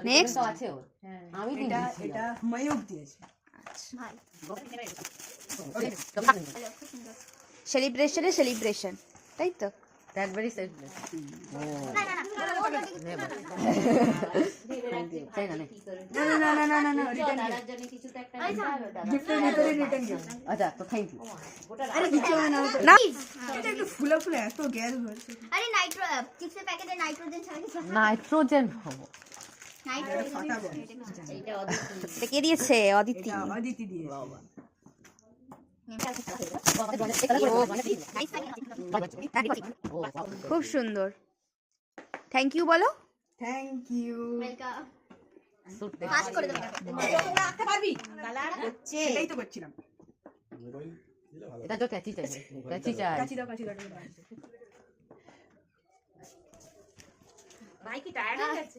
Next তো আছে ওর। আমি এটা এটা ময়ূক দিয়েছে। সেলিব্রেশনে সেলিব্রেশন, তাই তো? Cadbury selfless. ও চাই না নাকি? না না না না না না রিটার্ন গিফটের ভিতরে রিটার্ন গিফট। আচ্ছা তো থ্যাংক ইউ। আরে কিছু হবে না না এটা একটু ফুলে ফুলে এত গ্যাস ভরছে। আরে নাইট্রো চিপসের প্যাকেটে নাইট্রোজেন ছাড়া কিছু নাইট্রোজেন হবো। ফাটাবো। এটা কে দিয়েছে? অদিতি। এটা অদিতি দিয়েছে। খুব সুন্দর, থ্যাংক ইউ বলো। Thank you. Welcome suit pass করে দেবো রাখতে পারবি? কালার হচ্ছে এটাই তো করছিলাম। এটা তো ক্যাচি চাই, ক্যাচি চাই। কাচি দাও কাচি দাও। ভাই কি টায়ার্ড হয়ে গেছে?